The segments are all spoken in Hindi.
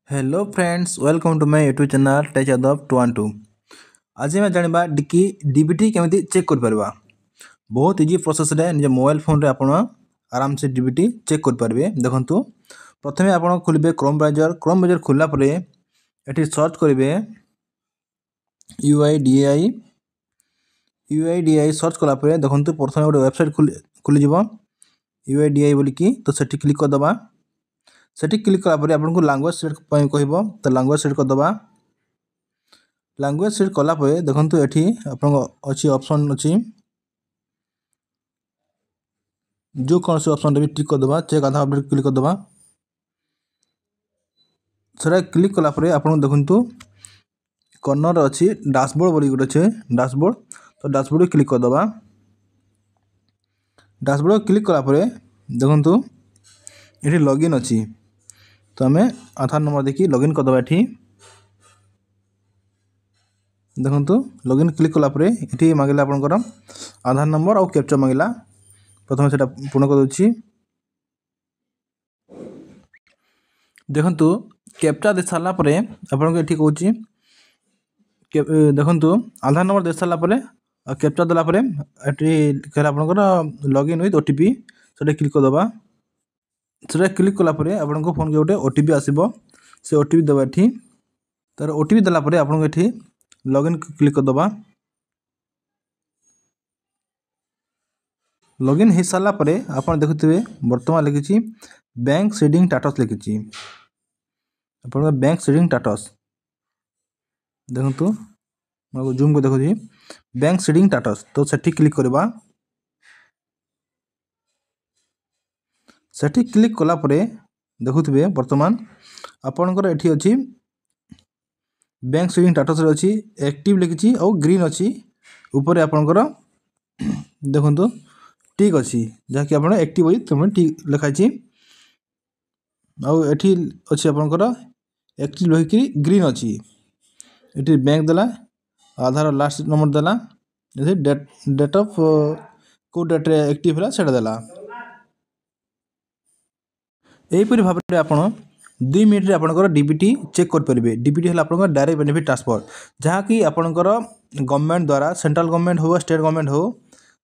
Hello friends, welcome to my YouTube channel टेच अदब 212। आज मैं जानवा कि डीबीटी केमी चेक कर बहुत इजी प्रोसेस रे निज मोबाइल फोन रे आपण आराम से डीबीटी चेक कर पारे। देखंतु प्रथमे आपण खोलिबे क्रोम ब्राउजर खोला परे एठी सर्च करिवे UIDAI सर्च कला परे देखंतु प्रथमे गोटे वेबसाइट खुली जिवो UIDAI बोली कि तो सेठी क्लिक कर दबा। सेठी क्लिक कला परे आपन को लैंग्वेज सिलेक्ट पय कहबो तो लैंग्वेज सिलेक्ट कर दबा। लैंग्वेज सिलेक्ट कला परे देखंतु एठी आपन अछि ऑप्शन अछि जो कौन से ऑप्शन रे भी टिक कर दबा। चेक आधार अपडेट क्लिक कर दबा। सेटा क्लिक कला परे आपन देखंतु कॉर्नर अछि डैशबोर्ड बोली गुटे छै डैशबोर्ड तो डैशबोर्ड क्लिक कर दबा। डैशबोर्ड क्लिक कला परे देखंतु एठी लॉगिन अछि तो हमें आधार नंबर देखि लॉगिन कर दबा। एठी देखंतु लॉगिन क्लिक कला परे एठी मांगला आपनकर आधार नंबर और कैप्चा मांगला। प्रथम सेटा पूर्ण कर दोछि। देखंतु कैप्चा दे साला परे आपन को एठी कहूछि देखंतु आधार नंबर दे साला परे कैप्चा दला परे एठी कहला आपनकर लॉगिन विथ ओटीपी सेटा क्लिक कर दबा। सेटा क्लिक कला परे आपन को फोन के गोटे ओटीपी आसीबो से ओटीपी दबा। एठी तर ओटीपी दला परे आपन को एठी लॉगिन क्लिक कर दबा। लॉगिन हे साला परे आपन देखुथिबे वर्तमान लिखिछि बैंक सीडिंग स्टेटस लिखिछि आपन बैंक सीडिंग स्टेटस देखंतु मको जूम को देखुछि बैंक सीडिंग स्टेटस तो सेठी क्लिक करबा। सेठी क्लिक कला परे देखुथिबे वर्तमान आपनकर एठी अछि बैंक सीडिंग स्टेटस रे अछि एक्टिव लिखिछि और ग्रीन अछि ऊपर आपनकर देखंतु टिक अछि जाकि आपण एक्टिव होई तमे टिक लिखा छी और एठी अछि आपनकर एक्टिव होई कि ग्रीन अछि। एठी बैंक देला आधार लास्ट नंबर देला एठी डेट ऑफ को डेट रे एक्टिव होला सेटा देला। एही परि भाबरे आपण 2 मिनिट रे आपनकर डीबीटी चेक कर परिबे। डीबीटी हला आपनकर डायरेक्ट बेनिफिट ट्रांसफर जहा कि आपनकर गवर्नमेंट द्वारा सेंट्रल गवर्नमेंट हो स्टेट गवर्नमेंट हो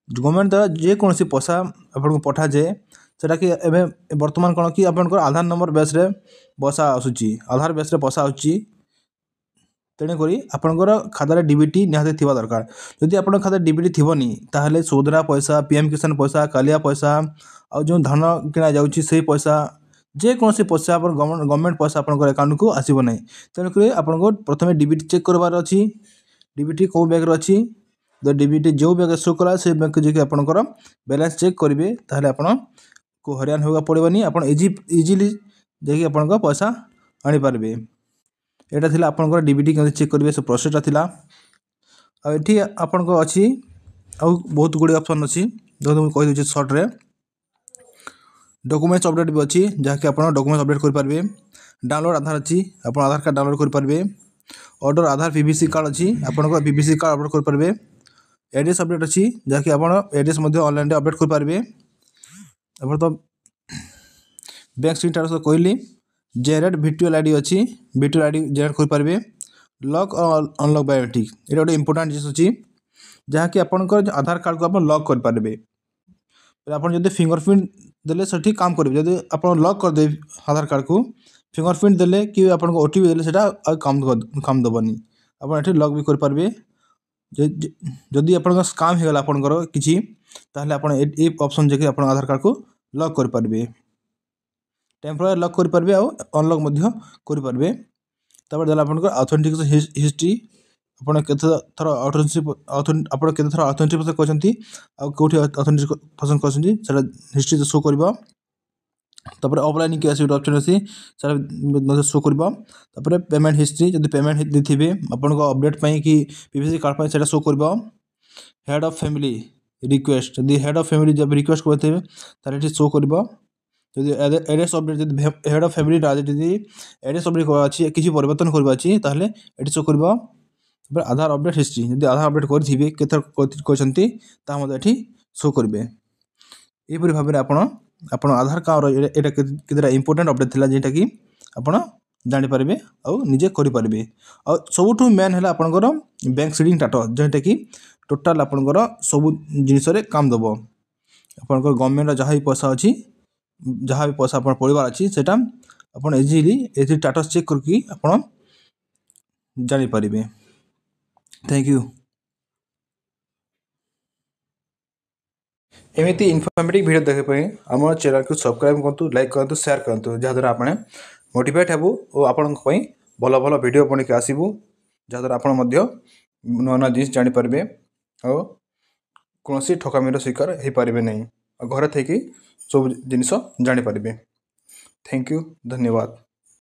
गवर्नमेंट द्वारा जे कोनसी पैसा आपन को पठा जे सेटा कि एबे वर्तमान कोन कि आपनकर आधार नंबर बेस रे पैसा आसुची आधार बेस रे पैसा आउची तेने करी आपनकर खाता रे डीबीटी निहाते थिबा दरकार। यदि आपन खाता डीबीटी थिबोनी ताहले सोदरा पैसा पीएम किसान पैसा कालिया पैसा और जो धन किना जाउची सेही पैसा जे कोनसी पैसा आपन गवर्नमेंट पैसा आपनकर अकाउंट को आसीबो नै। तेने करी आपन को प्रथमे डीबीटी चेक करबार अछि डीबीटी को बैंक रे अछि द डीबीटी जो बैंक शो करा से बैंक जे कि आपनकर बैलेंस चेक करिवे ताहले आपन को हरियान होगा पड़िबनी आपन इजीली जे कि आपनकर पैसा आनी पारबे। एटा थिला आपनकर डीबीटी के चेक करिवे से प्रोसेसटा थिला। आ एठी आपनकर अछि आ बहुत गुडी ऑप्शन अछि जो हम कहि दउछि शॉर्ट रे डॉक्यूमेंट्स अपडेट भी अछि जहा कि आपन डॉक्यूमेंट्स अपडेट कर पारबे। डाउनलोड आधार अछि आपन आधार कार्ड डाउनलोड कर पारबे। ऑर्डर आधार पीवीसी कार्ड अछि आपन को पीवीसी कार्ड अपलोड कर पारबे। एड्रेस अपडेट अछि जहा कि आपन एड्रेस मध्ये ऑनलाइन रे अपडेट कर पारबे। अपन तो बैंक स्टेटस तो कहली जेनेरेट वर्चुअल आईडी अछि वर्चुअल आईडी जेनेरेट कर पारबे। लॉक और अनलॉक बायोमेट्रिक एटा ଗୋଟେ इंपोर्टेंट जिस अछि जहा कि आपन को आधार कार्ड को आपन लॉक कर पारबे। आपन जदि फिंगरप्रिंट देले सठी काम करबे जदि आपन लॉक कर दे आधार कार्ड को फिंगरप्रिंट देले कि आपन को ओटीपी देले सेटा काम दबनी आपन एठी लॉक भी कर पारबे। जदि आपन स्कैम हे गला आपनकर किछि ताहले आपन ए ऑप्शन जे कि आपन आधार कार्ड को लॉक कर पारबे टेम्पररी लॉक कर पारबे और अनलॉक मध्य कर पारबे। तबे देला आपन को ऑथेंटिकेशन हिस्ट्री आपन केते थरा आपन केते थरा ऑथेंटिकेशन करछंती आ कोठी ऑथेंटिकेशन करछंती सेटा हिस्ट्री शो करबा। तबरे ऑफलाइन के ऐसे ऑप्शन अछि सेटा मतलब शो करबा। तबरे पेमेंट हिस्ट्री जदि पेमेंट दिथिबे आपन को अपडेट पई कि पीवीसी कार्ड पई सेटा शो करबा। हेड ऑफ फैमिली रिक्वेस्ट यदि हेड ऑफ फैमिली जब रिक्वेस्ट करथे तारे एठी शो करबा। यदि एड्रेस अपडेट जदि हेड ऑफ फैमिली राज यदि एड्रेस अपडेट करबा अछि किछि परिवर्तन करबा अछि ताहले एठी शो करबा। तबरे आधार अपडेट हिस्ट्री यदि आधार अपडेट करथिबे केतर करछंती ता मते एठी शो करबे। ए परि भाबरे आपन आधार कार्ड एटा केतेरा इंपोर्टेंट अपडेट थिला जेटा कि आपन ଜାଣିପାରିବେ ଆଉ ନିଜେ କରିପାରିବେ। ଆଉ ସବୁଠୁ ମେନ୍ ହେଲା ଆପଣଙ୍କର ବ୍ୟାଙ୍କ ସିଡ଼ିଂ ଟାଟ, ଯେଉଁଟାକି ଟୋଟାଲ୍ ଆପଣଙ୍କର ସବୁ ଜିନିଷରେ କାମ ଦେବ। ଆପଣଙ୍କର ଗଭର୍ଣ୍ଣମେଣ୍ଟର ଯାହା ବି ପଇସା ଅଛି, ଯାହା ବି ପଇସା ଆପଣ ପଡ଼ିବାର ଅଛି, ସେଇଟା ଆପଣ ଇଜିଲି ଏଥିରେ ଷ୍ଟାଟସ୍ ଚେକ୍ କରିକି ଆପଣ ଜାଣିପାରିବେ। Thank you. ଏମିତି ଇନଫର୍ମେଟିଭ୍ ଭିଡ଼ିଓ ଦେଖିବା ପାଇଁ ଆମ ଚ୍ୟାନେଲକୁ ସବସ୍କ୍ରାଇବ୍ କରନ୍ତୁ, ଲାଇକ୍ କରନ୍ତୁ, ସେୟାର କରନ୍ତୁ, ଯାହାଦ୍ୱାରା ଆପଣ ମୋଟିଭେଟ୍ ହେବୁ ଓ ଆପଣଙ୍କ ପାଇଁ ଭଲ ଭଲ ଭିଡ଼ିଓ ବନେଇକି ଆସିବୁ, ଯାହାଦ୍ୱାରା ଆପଣ ମଧ୍ୟ ନୂଆ ନୂଆ ଜିନିଷ ଜାଣିପାରିବେ ଆଉ କୌଣସି ଠକାମିର ଶିକାର ହୋଇପାରିବେ ନାହିଁ ଆଉ ଘରେ ଥାଇକି ସବୁ ଜିନିଷ ଜାଣିପାରିବେ। ଥ୍ୟାଙ୍କ ୟୁ, ଧନ୍ୟବାଦ।